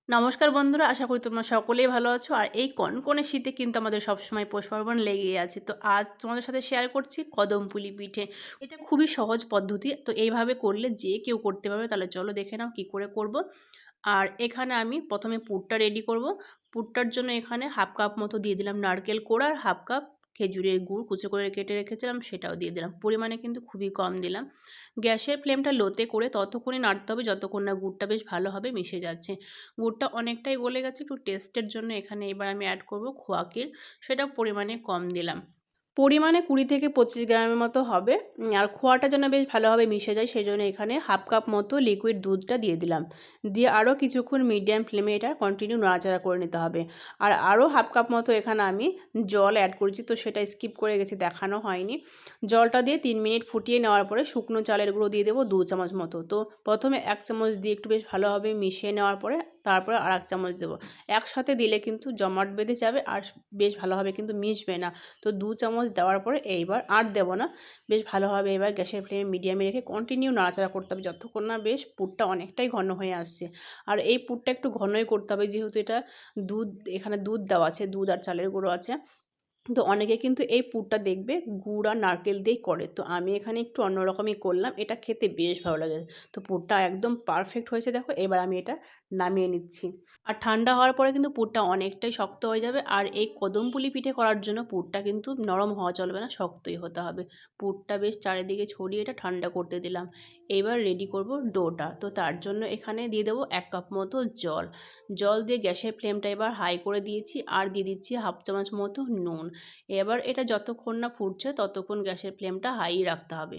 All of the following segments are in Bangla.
নমস্কার বন্ধুরা, আশা করি তোমরা সকলেই ভালো আছো। আর এই কনকনে শীতে কিন্তু আমাদের সবসময় পৌষ পার্বণ লেগেই আছে। তো আজ তোমাদের সাথে শেয়ার করছি কদমপুলি পিঠে। এটা খুবই সহজ পদ্ধতি, তো এইভাবে করলে যে কেউ করতে পারবে। তাহলে চলো দেখে নাও কী করে করব। আর এখানে আমি প্রথমে পুরটা রেডি করব। পুরটার জন্য এখানে হাফ কাপ মতো দিয়ে দিলাম নারকেল কোড়া, আর হাফ কাপ খেজুরের গুড় কুচো করে কেটে রেখেছিলাম, সেটাও দিয়ে দিলাম। পরিমাণে কিন্তু খুবই কম দিলাম। গ্যাসের ফ্লেমটা লোতে করে ততক্ষণই নাড়তে হবে যতক্ষণ না গুড়টা বেশ ভালোভাবে মিশে যাচ্ছে। গুড়টা অনেকটাই গলে গেছে, একটু টেস্টের জন্য এখানে এবার আমি অ্যাড করব খোয়া ক্ষীর। সেটা পরিমাণে কম দিলাম। পরিমাণে 20 থেকে 25 গ্রামের মতো হবে। আর খোয়াটা যেন বেশ ভালোভাবে মিশে যায়, সেই জন্য এখানে হাফ কাপ মতো লিকুইড দুধটা দিয়ে দিলাম। দিয়ে আরও কিছুক্ষণ মিডিয়াম ফ্লেমে এটা কন্টিনিউ নাড়াচাড়া করে নিতে হবে। আর আরও হাফ কাপ মতো এখানে আমি জল অ্যাড করেছি, তো সেটা স্কিপ করে গেছি, দেখানো হয়নি। জলটা দিয়ে 3 মিনিট ফুটিয়ে নেওয়ার পরে শুকনো চালের গুঁড়ো দিয়ে দেবো 2 চামচ মতো। তো প্রথমে 1 চামচ দিয়ে একটু বেশ ভালোভাবে মিশিয়ে নেওয়ার পরে তারপরে আর 1 চামচ দেবো। একসাথে দিলে কিন্তু জমাট বেঁধে যাবে আর বেশ ভালোভাবে কিন্তু মিশবে না। তো 2 চামচ দেওয়ার পরে এইবার আর দেবো না। বেশ ভালোভাবে এবার গ্যাসের ফ্লেম মিডিয়ামে রেখে কন্টিনিউ নাড়াচাড়া করতে হবে যতক্ষণ না বেশ পুরটা অনেকটাই ঘন হয়ে আসছে। আর এই পুরটা একটু ঘনই করতে হবে, যেহেতু এটা দুধ, এখানে দুধ দেওয়া আছে, দুধ আর চালের গুঁড়ো আছে। তো অনেকে কিন্তু এই পুরটা দেখবে গুড় আর নারকেল দিয়েই করে, তো আমি এখানে একটু অন্যরকমই করলাম। এটা খেতে বেশ ভালো লাগে। তো পুরটা একদম পারফেক্ট হয়েছে দেখো। এবার আমি এটা নামিয়ে নিচ্ছি। আর ঠান্ডা হওয়ার পরে কিন্তু পুরটা অনেকটাই শক্ত হয়ে যাবে। আর এই কদমপুলি পিঠে করার জন্য পুরটা কিন্তু নরম হওয়া চলবে না, শক্তই হতে হবে। পুরটা বেশ চারিদিকে ছড়িয়ে এটা ঠান্ডা করতে দিলাম। এবার রেডি করব ডোটা। তো তার জন্য এখানে দিয়ে দেবো 1 কাপ মতো জল। জল দিয়ে গ্যাসের ফ্লেমটা এবার হাই করে দিয়েছি, আর দিয়ে দিচ্ছি হাফ চামচ মতো নুন। এবার এটা যতক্ষণ না ফুটছে ততক্ষণ গ্যাসের ফ্লেমটা হাই রাখতে হবে।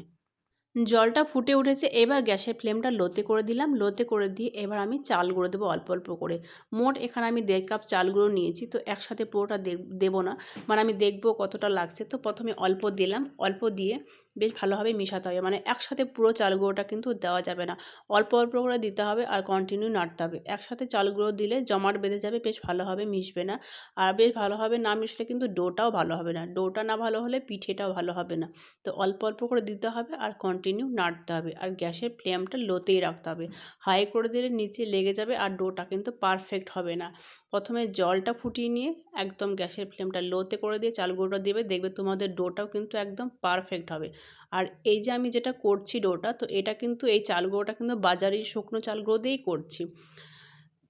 জলটা ফুটে উঠেছে, এবার গ্যাসের ফ্লেমটা লোতে করে দিলাম। লোতে করে দিয়ে এবার আমি চাল গুঁড়ো দেবো অল্প অল্প করে। মোট এখানে আমি 1.5 কাপ চাল গুঁড়ো নিয়েছি, তো একসাথে পুরোটা দেবো না। মানে আমি দেখবো কতটা লাগছে, তো প্রথমে অল্প দিলাম। অল্প দিয়ে বেশ ভালোভাবে মেশাতে হবে, মানে একসাথে পুরো চাল গুঁড়োটা কিন্তু দেওয়া যাবে না। অল্প অল্প করে দিতে হবে আর কন্টিনিউ নাড়তে হবে। একসাথে চাল গুঁড়ো দিলে জমাট বেঁধে যাবে, বেশ ভালোভাবে মিশবে না। আর বেশ ভালোভাবে না মিশলে কিন্তু ডোটাও ভালো হবে না। ডোটা না ভালো হলে পিঠেটাও ভালো হবে না। তো অল্প অল্প করে দিতে হবে আর কন্টিনিউ নাড়তে হবে। আর গ্যাসের ফ্লেমটা লোতেই রাখতে হবে। হাই করে দিলে নিচে লেগে যাবে আর ডোটা কিন্তু পারফেক্ট হবে না। প্রথমে জলটা ফুটিয়ে নিয়ে একদম গ্যাসের ফ্লেমটা লোতে করে দিয়ে চাল গুঁড়োটা দেবে, দেখবে তোমাদের ডোটাও কিন্তু একদম পারফেক্ট হবে। আর এই যে আমি যেটা করছি ডোটা, তো এটা কিন্তু এই চাল গুঁড়োটা কিন্তু বাজারি শুকনো চাল গুঁড়ো দিয়েই করছি।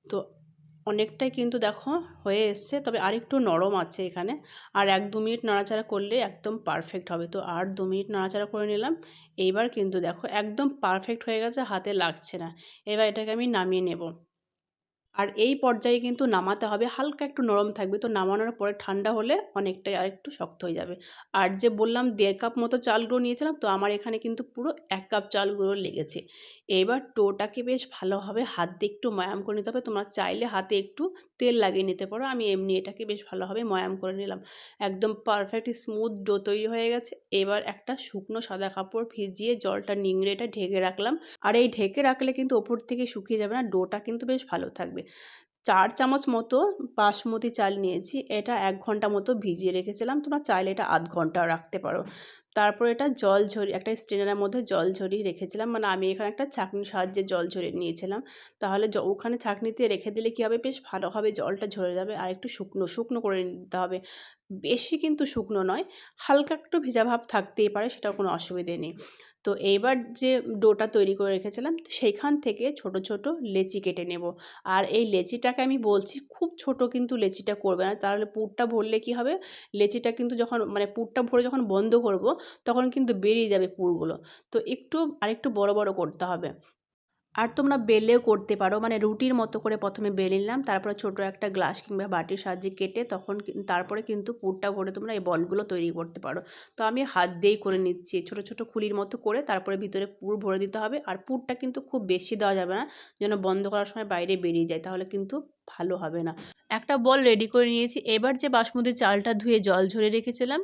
তো অনেকটাই কিন্তু দেখো হয়ে এসছে, তবে আরেকটু নরম আছে এখানে। আর 1-2 মিনিট নাড়াচাড়া করলে একদম পারফেক্ট হবে। তো আর 2 মিনিট নাড়াচাড়া করে নিলাম। এইবার কিন্তু দেখো একদম পারফেক্ট হয়ে গেছে, হাতে লাগছে না। এবার এটাকে আমি নামিয়ে নেব। আর এই পর্যায়ে কিন্তু নামাতে হবে, হালকা একটু নরম থাকবে। তো নামানোর পরে ঠান্ডা হলে অনেকটাই আরেকটু শক্ত হয়ে যাবে। আর যে বললাম 1.5 কাপ মতো চাল গুঁড়ো নিয়েছিলাম, তো আমার এখানে কিন্তু পুরো 1 কাপ চাল গুঁড়ো লেগেছে। এবার ডোটাকে বেশ ভালোভাবে হাত দিয়ে একটু ময়াম করে নিতে হবে। তোমরা চাইলে হাতে একটু তেল লাগিয়ে নিতে পারো, আমি এমনি এটাকে বেশ ভালোভাবে ময়াম করে নিলাম। একদম পারফেক্ট স্মুথ ডো তৈরি হয়ে গেছে। এবার একটা শুকনো সাদা কাপড় ভিজিয়ে জলটা নিংড়ে এটা ঢেকে রাখলাম। আর এই ঢেকে রাখলে কিন্তু ওপর থেকে শুকিয়ে যাবে না, ডোটা কিন্তু বেশ ভালো থাকবে। 4 চামচ মতো বাসমতি চাল নিয়েছি। এটা 1 ঘন্টা মতো ভিজিয়ে রেখেছিলাম। তোমরা চাইলে এটা আধ ঘন্টাও রাখতে পারো। তারপর এটা জল ঝরিয়ে একটা স্ট্রেনারের মধ্যে জল ঝরিয়ে রেখেছিলাম। মানে আমি এখানে একটা ছাঁকনির সাহায্যে জল ঝরিয়ে নিয়েছিলাম। তাহলে ওখানে ছাঁকনিতে রেখে দিলে কী হবে, বেশ ভালোভাবে জলটা ঝরে যাবে। আর একটু শুকনো শুকনো করে নিতে হবে। বেশি কিন্তু শুকনো নয়, হালকা একটু ভেজা ভাব থাকতেই পারে, সেটার কোনো অসুবিধে নেই। তো এইবার যে ডোটা তৈরি করে রেখেছিলাম, সেইখান থেকে ছোট ছোট লেচি কেটে নেব। আর এই লেচিটাকে আমি বলছি খুব ছোট কিন্তু লেচিটা করবে না, তাহলে পুরটা ভরলে কি হবে, লেচিটা কিন্তু যখন মানে পুরটা ভরে যখন বন্ধ করব তখন কিন্তু বেরিয়ে যাবে পুরগুলো। তো একটু আরেকটু বড় বড় করতে হবে। আর তোমরা বেলেও করতে পারো, মানে রুটির মতো করে প্রথমে বেলে নিলাম, তারপরে ছোট একটা গ্লাস কিংবা বাটির সাহায্যে কেটে তখন তারপরে কিন্তু পুরটা ভরে তোমরা এই বলগুলো তৈরি করতে পারো। তো আমি হাত দিয়েই করে নিচ্ছি, ছোট ছোট খুলির মতো করে তারপরে ভিতরে পুর ভরে দিতে হবে। আর পুরটা কিন্তু খুব বেশি দেওয়া যাবে না, যেন বন্ধ করার সময় বাইরে বেরিয়ে যায়, তাহলে কিন্তু ভালো হবে না। একটা বল রেডি করে নিয়েছি। এবার যে বাসমতি চালটা ধুয়ে জল ঝরিয়ে রেখেছিলাম,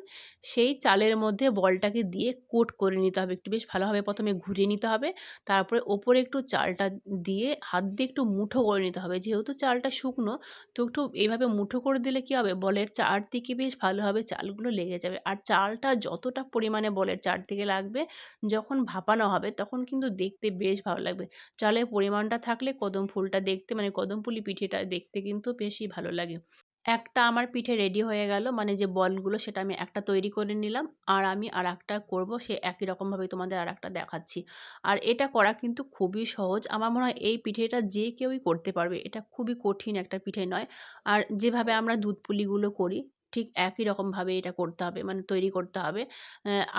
সেই চালের মধ্যে বলটাকে দিয়ে কোট করে নিতে হবে। একটু বেশ ভালোভাবে প্রথমে ঘুরিয়ে নিতে হবে। তারপরে ওপরে একটু চালটা দিয়ে হাত দিয়ে একটু মুঠো করে নিতে হবে। যেহেতু চালটা শুকনো, তো একটু এইভাবে মুঠো করে দিলে কী হবে, বলের চারদিকে বেশ ভালোভাবে চালগুলো লেগে যাবে। আর চালটা যতটা পরিমাণে বলের চারদিকে লাগবে, যখন ভাপানো হবে তখন কিন্তু দেখতে বেশ ভালো লাগবে। চালের পরিমাণটা থাকলে কদম ফুলটা দেখতে, মানে কদমপুলি পিঠেটা দেখতে কিন্তু বেশি ভালো লাগে। একটা আমার পিঠে রেডি হয়ে গেল, মানে যে বলগুলো সেটা আমি একটা তৈরি করে নিলাম। আর আমি আরেকটা করব, সে একই রকমভাবে তোমাদের আরেকটা দেখাচ্ছি। আর এটা করা কিন্তু খুবই সহজ। আমার মনে হয় এই পিঠেটা যে কেউই করতে পারবে। এটা খুবই কঠিন একটা পিঠে নয়। আর যেভাবে আমরা দুধ পুলিগুলো করি, ঠিক একই রকমভাবে এটা করতে হবে, মানে তৈরি করতে হবে।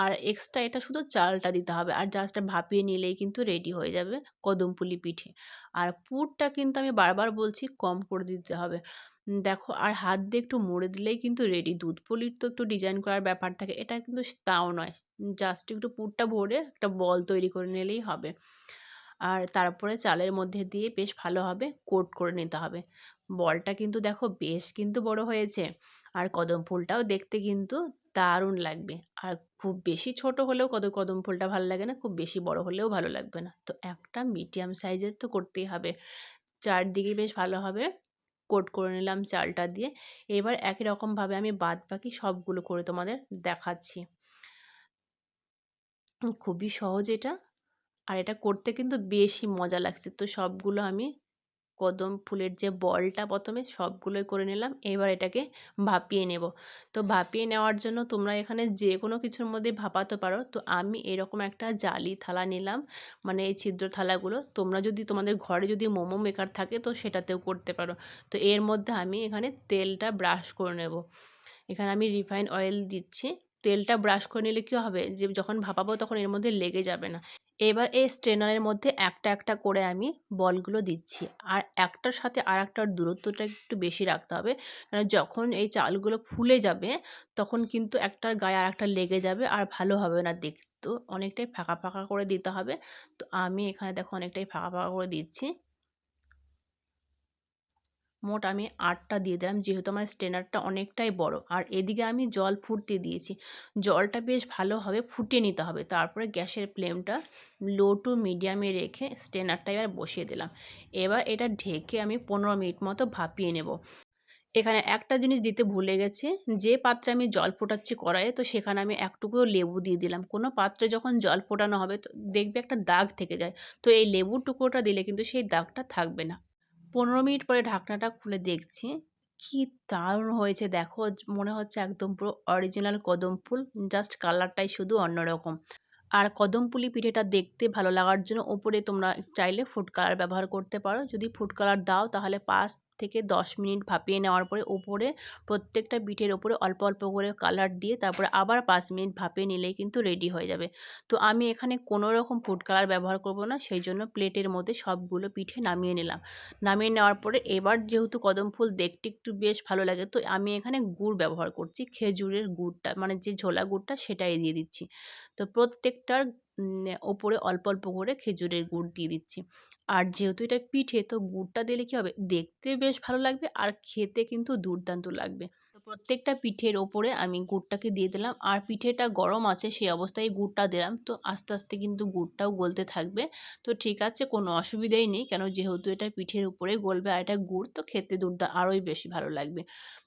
আর এক্সট্রা এটা শুধু চালটা দিতে হবে, আর জাস্ট ভাপিয়ে নিলেই কিন্তু রেডি হয়ে যাবে কদমপুলি পিঠে। আর পুরটা কিন্তু আমি বারবার বলছি কম করে দিতে হবে। দেখো, আর হাত দিয়ে একটু মুড়ে দিলেই কিন্তু রেডি। দুধ পুলির তো একটু ডিজাইন করার ব্যাপার থাকে, এটা কিন্তু তাও নয়। জাস্ট একটু পুরটা ভরে একটা বল তৈরি করে নিলেই হবে। আর তারপরে চালের মধ্যে দিয়ে বেশ ভালোভাবে কোট করে নিতে হবে। বলটা কিন্তু দেখো বেশ কিন্তু বড় হয়েছে। আর কদম ফুলটাও দেখতে কিন্তু দারুণ লাগবে। আর খুব বেশি ছোট হলেও কদম ফুলটা ভালো লাগে না, খুব বেশি বড় হলেও ভালো লাগবে না। তো একটা মিডিয়াম সাইজের তো করতেই হবে। চারদিকে বেশ ভালোভাবে কোট করে নিলাম চালটা দিয়ে। এবার একই রকমভাবে আমি বাদবাকি সবগুলো করে তোমাদের দেখাচ্ছি। খুবই সহজ এটা। আর এটা করতে কিন্তু বেশি মজা লাগছে। তো সবগুলো আমি কদম ফুলের যে বলটা প্রথমে সবগুলোই করে নিলাম। এবার এটাকে ভাপিয়ে নেব। তো ভাপিয়ে নেওয়ার জন্য তোমরা এখানে যে কোনো কিছুর মধ্যে ভাপাতে পারো। তো আমি এরকম একটা জালি থালা নিলাম, মানে এই ছিদ্র থালাগুলো। তোমরা যদি তোমাদের ঘরে যদি মোমো মেকার থাকে তো সেটাতেও করতে পারো। তো এর মধ্যে আমি এখানে তেলটা ব্রাশ করে নেব। এখানে আমি রিফাইন অয়েল দিচ্ছি। তেলটা ব্রাশ করে নিলে কী হবে, যে যখন ভাপাবো তখন এর মধ্যে লেগে যাবে না। এবার এই স্ট্রেনারের মধ্যে একটা একটা করে আমি বলগুলো দিচ্ছি। আর একটার সাথে আরেকটার দূরত্বটা একটু বেশি রাখতে হবে। কারণ যখন এই চালগুলো ফুলে যাবে তখন কিন্তু একটার গায়ে আরেকটা লেগে যাবে, আর ভালো হবে না দেখতে। তো অনেকটাই ফাঁকা ফাঁকা করে দিতে হবে। তো আমি এখানে দেখো অনেকটাই ফাঁকা ফাঁকা করে দিচ্ছি। মোট আমি ৮টা দিয়ে দিলাম, যেহেতু আমার স্ট্রেনারটা অনেকটাই বড়। আর এদিকে আমি জল ফুটতে দিয়েছি। জলটা বেশ ভালোভাবে ফুটিয়ে নিতে হবে। তারপরে গ্যাসের ফ্লেমটা লো টু মিডিয়ামে রেখে স্ট্রেনারটা এবার বসিয়ে দিলাম। এবার এটা ঢেকে আমি ১৫ মিনিট মতো ভাপিয়ে নেব। এখানে একটা জিনিস দিতে ভুলে গেছি, যে পাত্রে আমি জল ফোটাচ্ছি কড়াইয়ে, তো সেখানে আমি এক টুকরো লেবু দিয়ে দিলাম। কোনো পাত্রে যখন জল ফোটানো হবে তো দেখবে একটা দাগ থেকে যায়। তো এই লেবুর টুকরোটা দিলে কিন্তু সেই দাগটা থাকবে না। ১৫ মিনিট পরে ঢাকনাটা খুলে দেখছি, কি দারুণ হয়েছে দেখো! মনে হচ্ছে একদম পুরো অরিজিনাল কদম ফুল, জাস্ট কালারটাই শুধু অন্যরকম। আর কদমপুলি পিঠেটা দেখতে ভালো লাগার জন্য ওপরে তোমরা চাইলে ফুড কালার ব্যবহার করতে পারো। যদি ফুড কালার দাও তাহলে ৫ থেকে ১০ মিনিট ভাপিয়ে নেওয়ার পরে ওপরে প্রত্যেকটা পিঠের ওপরে অল্প অল্প করে কালার দিয়ে তারপরে আবার ৫ মিনিট ভাপিয়ে নিলেই কিন্তু রেডি হয়ে যাবে। তো আমি এখানে কোনো রকম ফুড কালার ব্যবহার করব না, সেই জন্য প্লেটের মধ্যে সবগুলো পিঠে নামিয়ে নিলাম। নামিয়ে নেওয়ার পরে এবার যেহেতু কদম ফুল দেখতে একটু বেশ ভালো লাগে, তো আমি এখানে গুড় ব্যবহার করছি। খেজুরের গুড়টা, মানে যে ঝোলা গুড়টা সেটাই দিয়ে দিচ্ছি। তো প্রত্যেকটার ওপরে অল্প অল্প করে খেজুরের গুড় দিয়ে দিচ্ছি। আর যেহেতু এটা পিঠে, তো গুড়টা দিলে কী হবে, দেখতে বেশ ভালো লাগবে আর খেতে কিন্তু দুর্দান্ত লাগবে। তো প্রত্যেকটা পিঠের ওপরে আমি গুড়টাকে দিয়ে দিলাম। আর পিঠেটা গরম আছে সেই অবস্থায় গুড়টা দিলাম, তো আস্তে আস্তে কিন্তু গুড়টাও গলতে থাকবে। তো ঠিক আছে, কোনো অসুবিধাই নেই, কেন যেহেতু এটা পিঠের উপরে গলবে আর এটা গুড়, তো খেতে আরোই বেশি ভালো লাগবে।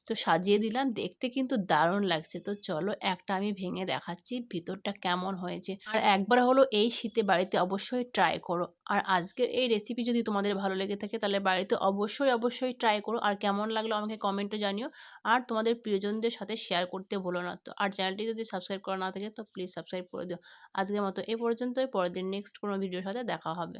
তো সাজিয়ে দিলাম, দেখতে কিন্তু দারুণ লাগছে। তো চলো একটা আমি ভেঙে দেখাচ্ছি ভিতরটা কেমন হয়েছে। আর একবার হলো এই শীতে বাড়িতে অবশ্যই ট্রাই করো। আর আজকের এই রেসিপি যদি তোমাদের ভালো লেগে থাকে তাহলে বাড়িতে অবশ্যই ট্রাই করো। আর কেমন লাগলো আমাকে কমেন্টে জানিও। আর তোমাদের প্রিয়জনদের সাথে শেয়ার করতে ভুলো না। তো আর চ্যানেলটি যদি সাবস্ক্রাইব করা না থাকে তো প্লিজ সাবস্ক্রাইব করে দিও। আজকের মতো এ পর্যন্তই। পরের দিন নেক্সট কোনো ভিডিওর সাথে দেখা হবে।